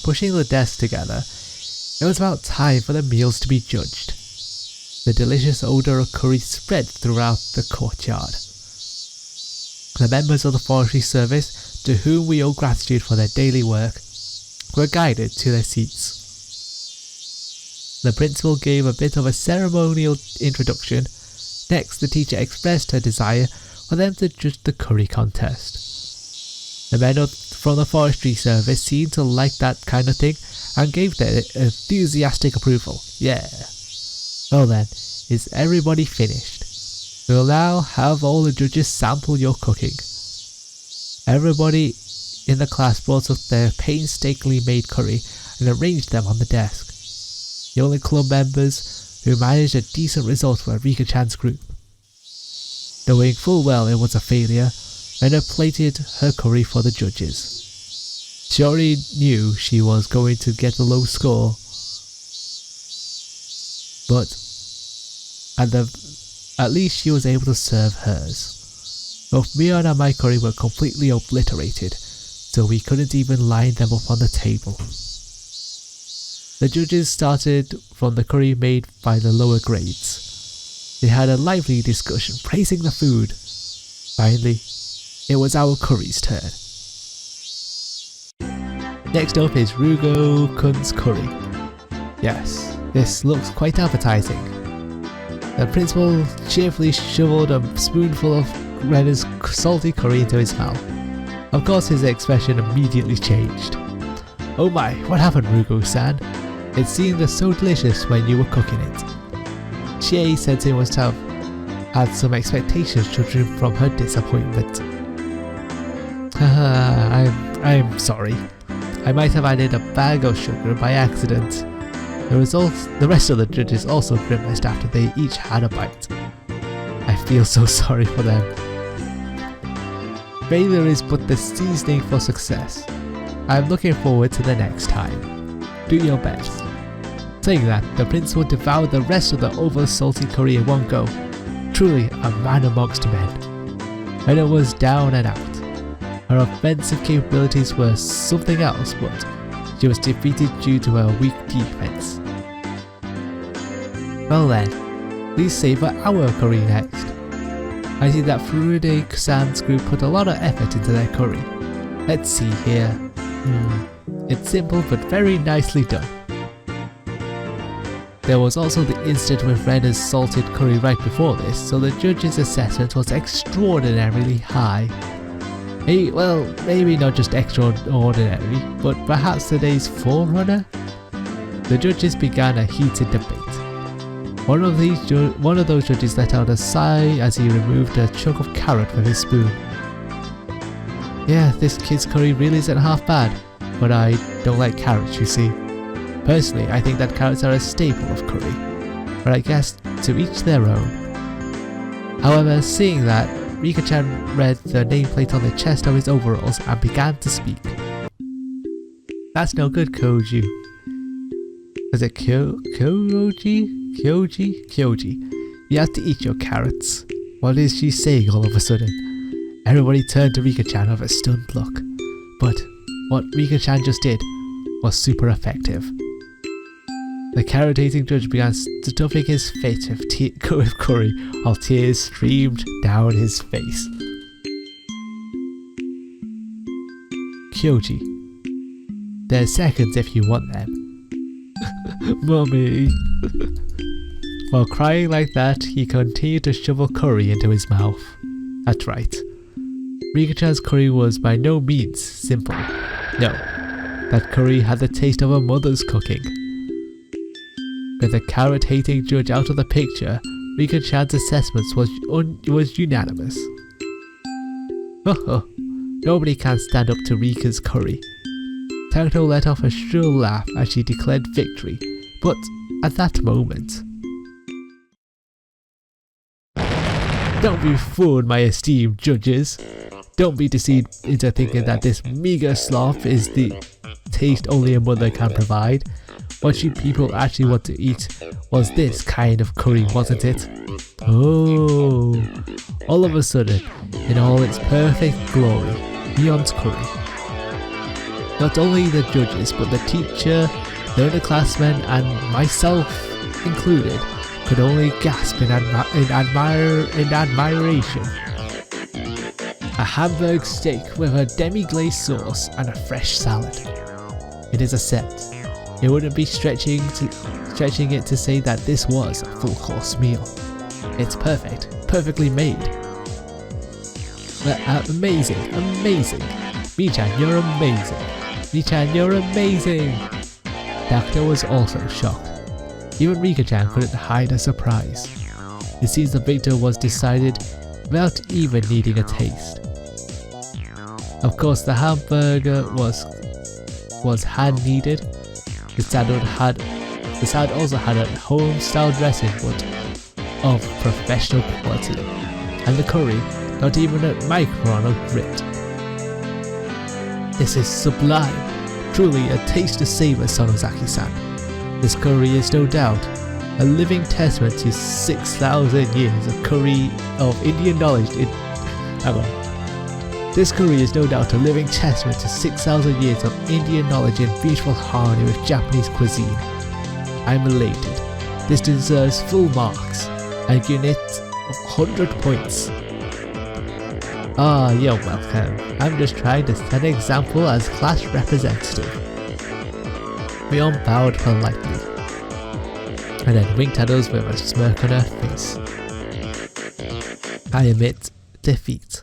Pushing the desks together, it was about time for the meals to be judged. The delicious odour of curry spread throughout the courtyard. The members of the forestry service, to whom we owe gratitude for their daily work, were guided to their seats. The principal gave a bit of a ceremonial introduction. Next, the teacher expressed her desire for them to judge the curry contest. The men from the forestry service seemed to like that kind of thing and gave their enthusiastic approval. Yeah. Well then, is everybody finished? We'll now have all the judges sample your cooking. Everybody in the class brought up their painstakingly made curry and arranged them on the desk. The only club members who managed a decent result were Rika-chan's group. Knowing full well it was a failure, Rena plated her curry for the judges. She already knew she was going to get a low score, but at least she was able to serve hers. Both Mion and my curry were completely obliterated, so we couldn't even line them up on the table. The judges started from the curry made by the lower grades. They had a lively discussion praising the food. Finally, it was our curry's turn. Next up is Rugo-kun's curry. Yes, this looks quite appetizing. The principal cheerfully shoveled a spoonful of Rena's salty curry into his mouth. Of course, his expression immediately changed. Oh my, what happened, Rugo-san? It seemed so delicious when you were cooking it. Chie said he must have had some expectations judging from her disappointment. I'm sorry. I might have added a bag of sugar by accident. The rest of the judges also grimaced after they each had a bite. I feel so sorry for them. Failure is but the seasoning for success. I'm looking forward to the next time. Do your best. Saying that, the principal devoured the rest of the over salty curry in one go. Truly a man amongst men. Rena was down and out. Her offensive capabilities were something else, but she was defeated due to her weak defense. Well then, please savour our curry next. I see that Furude-san's group put a lot of effort into their curry. Let's see here. It's simple but very nicely done. There was also the incident with Rena's salted curry right before this, so the judge's assessment was extraordinarily high. Well, maybe not just extraordinary, but perhaps today's forerunner? The judges began a heated debate. One of those judges let out a sigh as he removed a chunk of carrot from his spoon. Yeah, this kid's curry really isn't half bad, but I don't like carrots, you see. Personally, I think that carrots are a staple of curry, but I guess to each their own. However, seeing that, Rika-chan read the nameplate on the chest of his overalls and began to speak. That's no good, Kyoji. Was it Kyoji? You have to eat your carrots. What is she saying all of a sudden? Everybody turned to Rika-chan with a stunned look. But what Rika-chan just did was super effective. The carrot-eating judge began stuffing his face with curry while tears streamed down his face. Kyoji. There's seconds if you want them. Mummy. While crying like that, he continued to shovel curry into his mouth. That's right. Rika-chan's curry was by no means simple. No, that curry had the taste of a mother's cooking. With the carrot-hating judge out of the picture, Rika-chan's assessments was unanimous. Nobody can stand up to Rika's curry. Takuto let off a shrill laugh as she declared victory, but at that moment... Don't be fooled, my esteemed judges. Don't be deceived into thinking that this meager sloth is the taste only a mother can provide. What you people actually want to eat was this kind of curry, wasn't it? Oh, all of a sudden, in all its perfect glory, Mion's curry. Not only the judges, but the teacher, the underclassmen, and myself included, could only gasp in admiration. A hamburg steak with a demi-glaze sauce and a fresh salad. It is a set. It wouldn't be stretching it to say that this was a full course meal. It's perfect, perfectly made. Amazing. Michan, you're amazing. Michan, you're amazing. The actor was also shocked. Even Rika-chan couldn't hide her surprise. It seems the victor was decided without even needing a taste. Of course, the hamburger was hand kneaded. The salad also had a home-style dressing, but of professional quality, and the curry not even a micron of grit. This is sublime, truly a taste to savor, Sonozaki-san. This curry is no doubt a living testament to 6,000 years of Indian knowledge This curry is no doubt a living testament to 6,000 years of Indian knowledge in beautiful harmony with Japanese cuisine. I'm elated. This deserves full marks. I give it 100 points. Ah, you're welcome. I'm just trying to set an example as class representative. Mion bowed politely, and then winked at us with a smirk on her face. I admit defeat.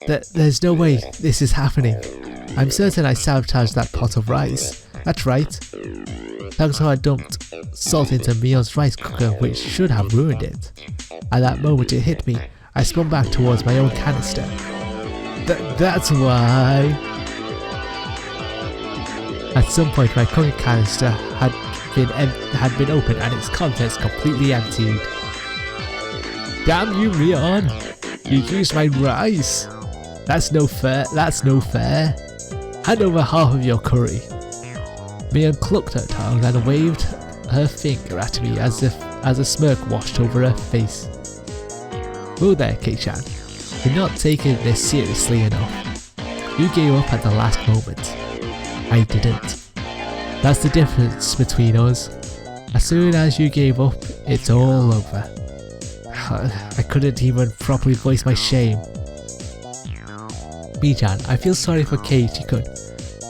There's no way this is happening. I'm certain I sabotaged that pot of rice. That's right. That's how I dumped salt into Mion's rice cooker, which should have ruined it. At that moment it hit me. I spun back towards my own canister. That's why. At some point my cooking canister had been opened and its contents completely emptied. Damn you, Mion! You used my rice! That's no fair. Hand over half of your curry. Mion clucked her tongue and waved her finger at me as a smirk washed over her face. Whoa there, Kei-chan. You're not taking this seriously enough. You gave up at the last moment. I didn't. That's the difference between us. As soon as you gave up, it's all over. I couldn't even properly voice my shame. Michan, I feel sorry for Keiichi-kun.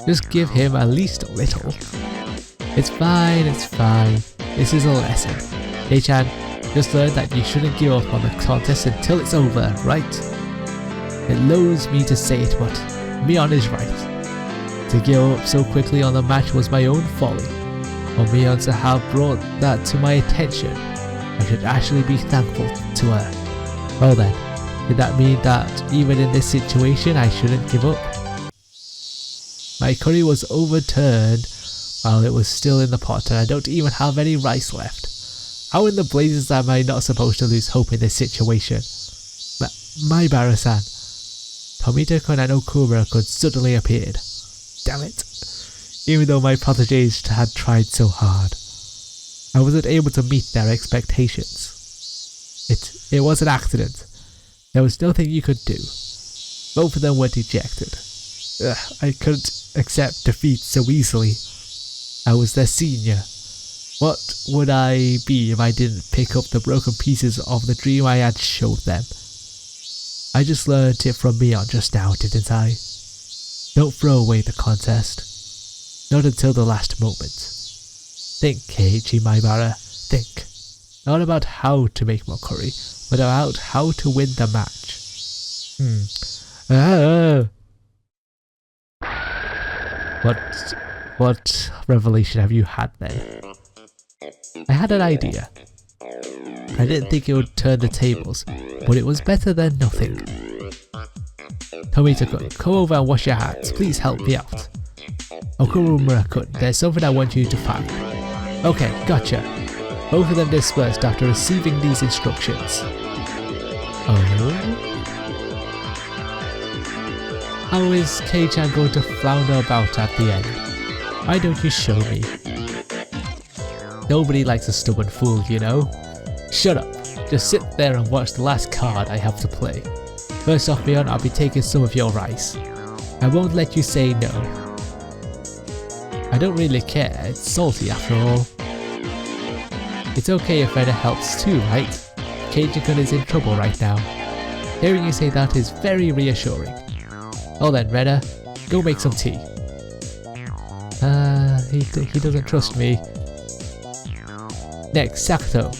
Just give him at least a little. It's fine. This is a lesson. Kei-chan, just learn that you shouldn't give up on the contest until it's over, right? It loads me to say it, but Mion is right. To give up so quickly on the match was my own folly. For Mion to have brought that to my attention, I should actually be thankful to her. Well then, did that mean that even in this situation I shouldn't give up? My curry was overturned while it was still in the pot and I don't even have any rice left. How in the blazes am I not supposed to lose hope in this situation? Maibara-san. Tomita-kun and Okumura-kun suddenly appeared. Damn it. Even though my protégés had tried so hard, I wasn't able to meet their expectations. It was an accident. There was nothing you could do. Both of them were dejected. I couldn't accept defeat so easily. I was their senior. What would I be if I didn't pick up the broken pieces of the dream I had showed them? I just learned it from Mion just now, didn't I? Don't throw away the contest. Not until the last moment. Think, Keiichi Maibara, think. Not about how to make more curry, but about how to win the match. What revelation have you had then? I had an idea. I didn't think it would turn the tables, but it was better than nothing. Tomita-kun, come over and wash your hands. Please help me out. Okumura-kun, there's something I want you to find. Okay, gotcha. Both of them dispersed after receiving these instructions. Oh? How is Kei-chan going to flounder about at the end? Why don't you show me? Nobody likes a stubborn fool, you know? Shut up. Just sit there and watch the last card I have to play. First off, Mion, I'll be taking some of your rice. I won't let you say no. I don't really care, it's salty after all. It's okay if Reda helps too, right? Keiji-kun is in trouble right now. Hearing you say that is very reassuring. Well then, Reda, go make some tea. He doesn't trust me. Next, Sakuto.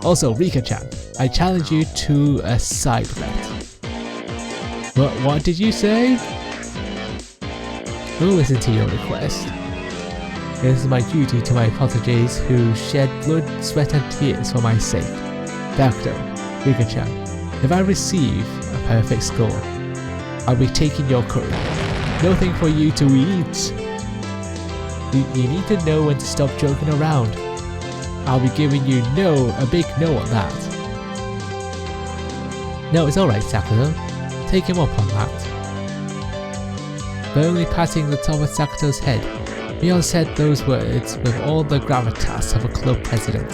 Also, Rika-chan, I challenge you to a side bet. What did you say? We'll listen to your request. It is my duty to my proteges who shed blood, sweat and tears for my sake. Sakuto, Rika-chan, if I receive a perfect score, I'll be taking your curry. Nothing for you to eat. You need to know when to stop joking around. I'll be giving you a big no on that. No, it's alright, Sakuto. Take him up on that. Firmly patting the top of Sakuto's head, Mion said those words with all the gravitas of a club president.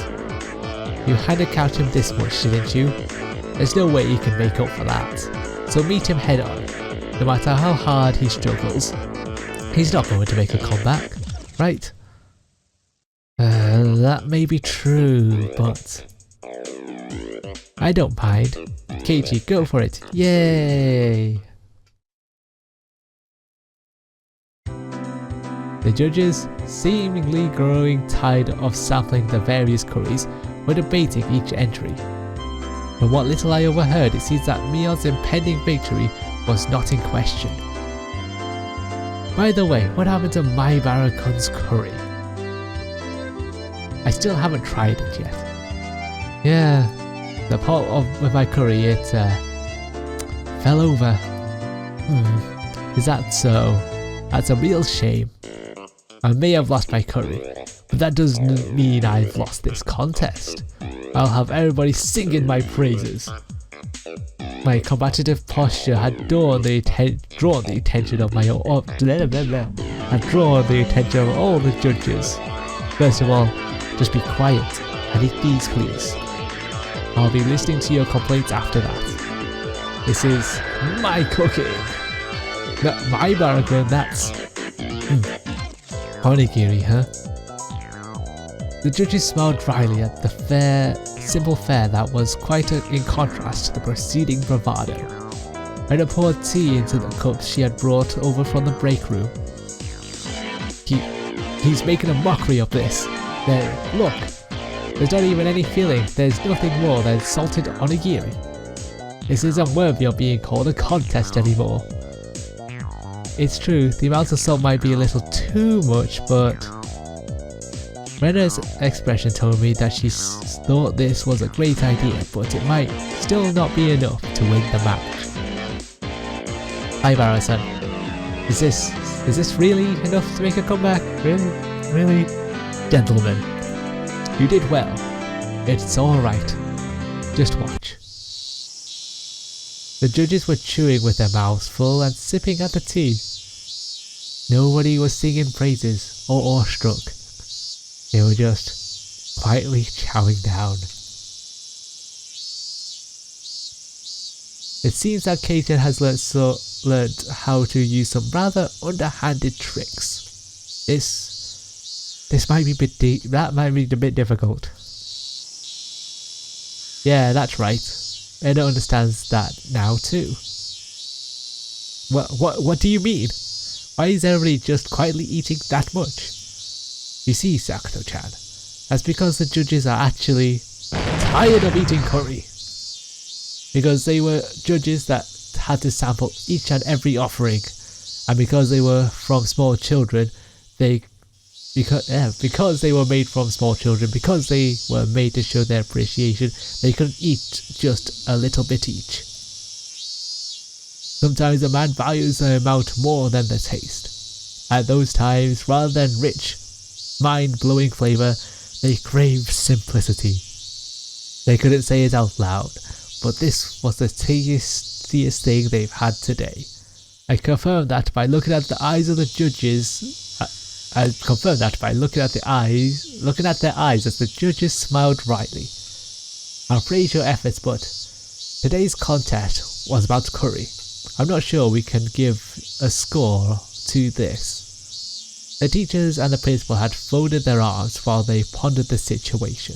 You handicapped him this much, didn't you? There's no way he can make up for that. So meet him head on. No matter how hard he struggles, he's not going to make a comeback, right? That may be true, but I don't mind. Keiji, go for it. Yay! The judges, seemingly growing tired of sampling the various curries, were debating each entry. From what little I overheard, it seems that Mion's impending victory was not in question. By the way, what happened to Maibara-kun's curry? I still haven't tried it yet. Yeah, the pot with my curry, it fell over. Is that so? That's a real shame. I may have lost my curry, but that doesn't mean I've lost this contest. I'll have everybody singing my praises. My combative posture had drawn the attention of all the judges. First of all, just be quiet and eat these, please. I'll be listening to your complaints after that. This is my cooking. Not my burger, that's onigiri, huh? The judges smiled dryly at the simple fare that was quite in contrast to the preceding bravado. Reda poured tea into the cups she had brought over from the break room. He's making a mockery of this. There, look. There's not even any filling. There's nothing more than salted onigiri. This isn't worthy of being called a contest anymore. It's true, the amount of salt might be a little too much, but Reda's expression told me that she thought this was a great idea, but it might still not be enough to win the match. Maibara-san, is this really enough to make a comeback? Really? Gentlemen, you did well. It's alright. Just watch. The judges were chewing with their mouths full and sipping at the tea. Nobody was singing praises or awestruck. They were just quietly chowing down. It seems that Keita has learned how to use some rather underhanded tricks. This might be that might be a bit difficult. Yeah, that's right. Reda understands that now too. What do you mean? Why is everybody just quietly eating that much? You see, Sakuto-chan, that's because the judges are actually tired of eating curry. Because they were judges that had to sample each and every offering, and because they were from small children, because they were made from small children, because they were made to show their appreciation, they couldn't eat just a little bit each. Sometimes a man values the amount more than the taste. At those times, rather than rich, mind-blowing flavour, they craved simplicity. They couldn't say it out loud, but this was the tastiest thing they've had today. I confirmed that by looking at the eyes of the judges. I confirmed that by looking at their eyes as the judges smiled brightly. I'll praise your efforts, but today's contest was about curry. I'm not sure we can give a score to this. The teachers and the principal had folded their arms while they pondered the situation.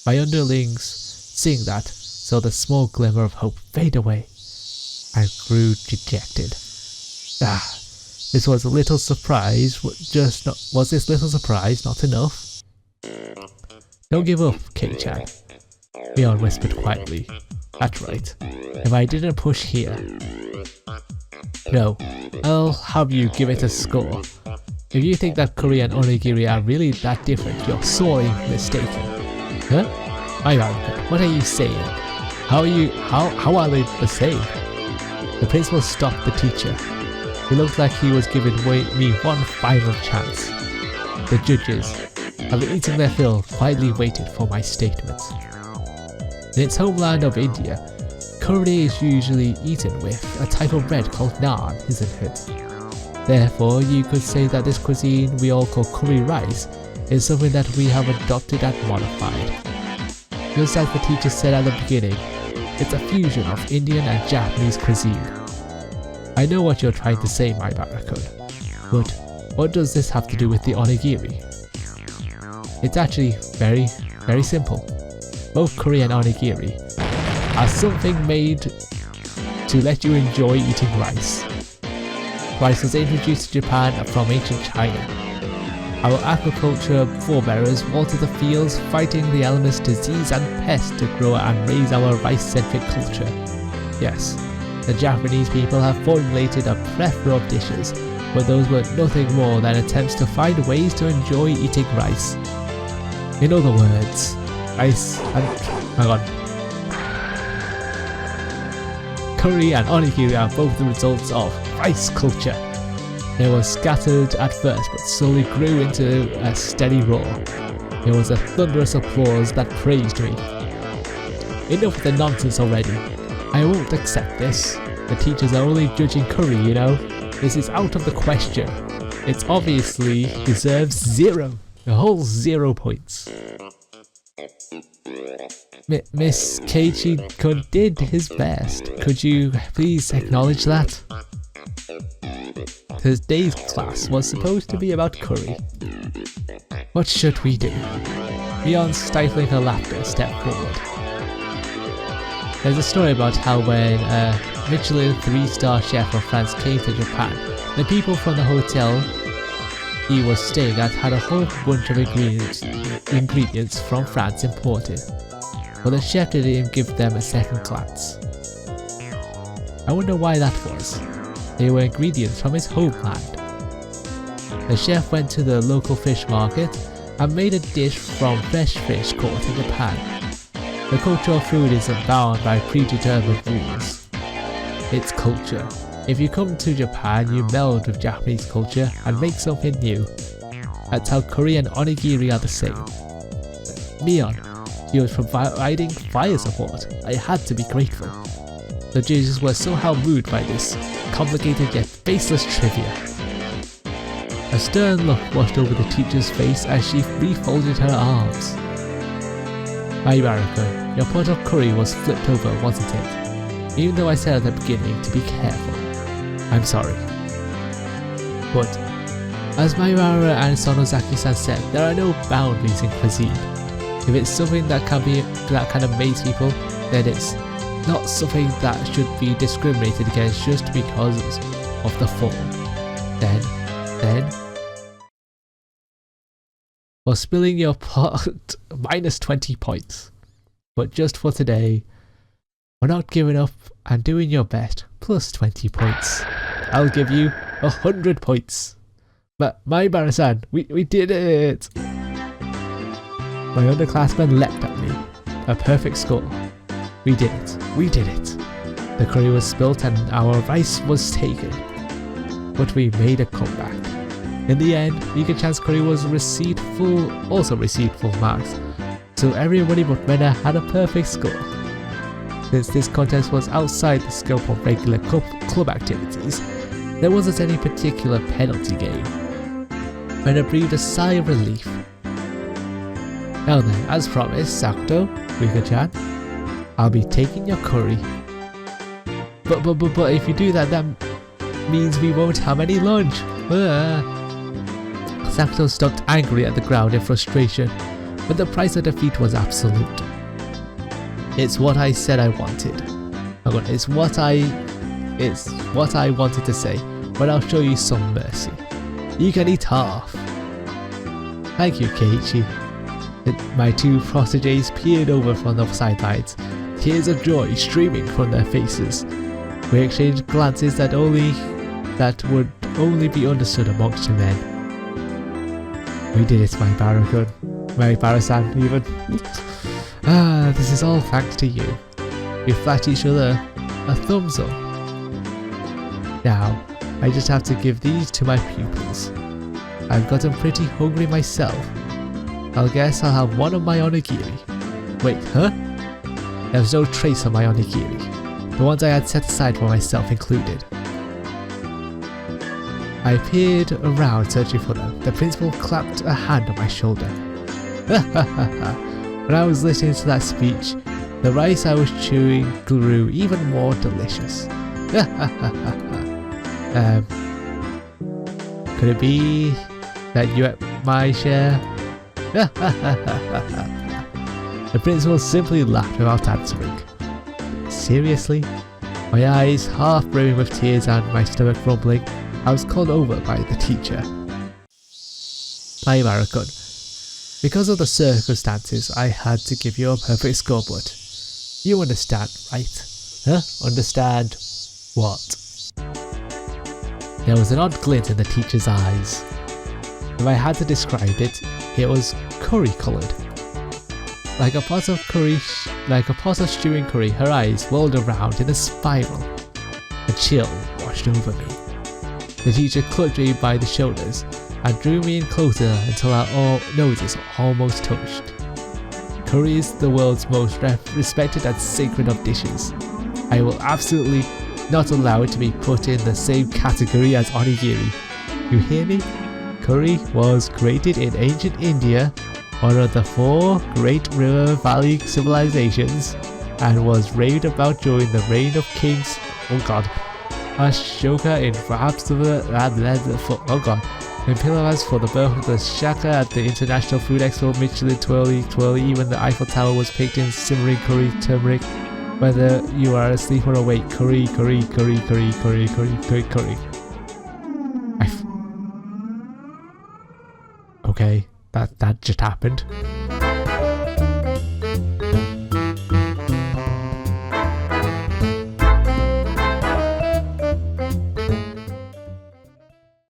My underlings, seeing that, saw the small glimmer of hope fade away and grew dejected. This was a little surprise, was this little surprise not enough? Don't give up, K-chan, Leon whispered quietly. That's right, if I didn't push here. No, I'll have you give it a score. If you think that curry and onigiri are really that different, you're sorely mistaken. Huh? My God, what are you saying? How are they the same? The principal stopped the teacher. He looked like he was giving me one final chance. The judges, after eating their fill, quietly waited for my statement. In its homeland of India, curry is usually eaten with a type of bread called naan, isn't it? Therefore, you could say that this cuisine we all call curry rice is something that we have adopted and modified. Just as the teacher said at the beginning, it's a fusion of Indian and Japanese cuisine. I know what you're trying to say, my Barakun, but what does this have to do with the onigiri? It's actually very, very simple. Both curry and onigiri are something made to let you enjoy eating rice. Rice was introduced to Japan from ancient China. Our agriculture forebears watered the fields, fighting the elements, disease and pests to grow and raise our rice-centric culture. Yes, the Japanese people have formulated a plethora of dishes, but those were nothing more than attempts to find ways to enjoy eating rice. In other words, rice and curry and onigiri are both the results of rice culture. They were scattered at first but slowly grew into a steady roar. There was a thunderous applause that praised me. Enough of the nonsense already. I won't accept this. The teachers are only judging curry, you know. This is out of the question. It obviously deserves 0. A whole 0 points. Miss Keiichi-kun did his best. Could you please acknowledge that? Today's class was supposed to be about curry. What should we do? Beyond stifling her laughter, stepped forward. There's a story about how when a Michelin 3-star chef from France came to Japan, the people from the hotel he was staying at had a whole bunch of ingredients from France imported, but the chef didn't even give them a second glance. I wonder why that was. They were ingredients from his homeland. The chef went to the local fish market and made a dish from fresh fish caught in Japan. The culture of food isn't bound by predetermined rules. It's culture. If you come to Japan, you meld with Japanese culture and make something new. That's how curry and onigiri are the same. Mion, she was providing fire support. I had to be grateful. The judges were somehow moved by this complicated yet baseless trivia. A stern look washed over the teacher's face as she refolded her arms. My Barakun, your pot of curry was flipped over, wasn't it? Even though I said at the beginning to be careful. I'm sorry. But, as Mairara and Sonozaki-san said, there are no boundaries in cuisine. If it's something that can amaze people, then it's not something that should be discriminated against just because of the form. Then, for spilling your pot, minus 20 points. But just for today, we're not giving up and doing your best, plus 20 points. I'll give you 100 points. But my Barasan, we did it! My underclassmen leapt at me. A perfect score. We did it. The curry was spilt and our rice was taken. But we made a comeback. In the end, Nika-chan's curry also received full marks, so everybody but Mena had a perfect score. Since this contest was outside the scope of regular club activities, there wasn't any particular penalty game. Mena breathed a sigh of relief. Now then, as promised, Sakuto, Rika-chan, I'll be taking your curry. But if you do that, that means we won't have any lunch. Sakuto stomped angrily at the ground in frustration, but the price of defeat was absolute. It's what I said I wanted. It's what I wanted to say, but I'll show you some mercy. You can eat half. Thank you, Keiichi. My two proteges peered over from the sidelines, tears of joy streaming from their faces. We exchanged glances that would only be understood amongst two men. We did it, my Baro-san, even. This is all thanks to you. We flash each other a thumbs up. Now, I just have to give these to my pupils. I've gotten pretty hungry myself. I guess I'll have one of my onigiri. Wait, huh? There's no trace of my onigiri. The ones I had set aside for myself included. I peered around searching for them. The principal clapped a hand on my shoulder. When I was listening to that speech, the rice I was chewing grew even more delicious. Could it be that you ate my share? The principal simply laughed without answering. Seriously? My eyes half brimming with tears and my stomach rumbling, I was called over by the teacher. My Baro-kun, because of the circumstances, I had to give you a perfect scoreboard. You understand, right? Huh? Understand what? There was an odd glint in the teacher's eyes. If I had to describe it, it was curry-coloured. Like a pot of stewing curry, her eyes whirled around in a spiral. A chill washed over me. The teacher clutched me by the shoulders and drew me in closer until our noses almost touched. Curry is the world's most respected and sacred of dishes. I will absolutely not allow it to be put in the same category as onigiri. You hear me? Curry was created in ancient India, one of the 4 great river valley civilizations, and was raved about during the reign of kings. Ashoka in perhaps in Pilaras for the birth of the shaka at the International Food Expo. Michelin twirly, even the Eiffel Tower was picked in simmering curry turmeric. Whether you are asleep or awake, curry. Okay, that just happened.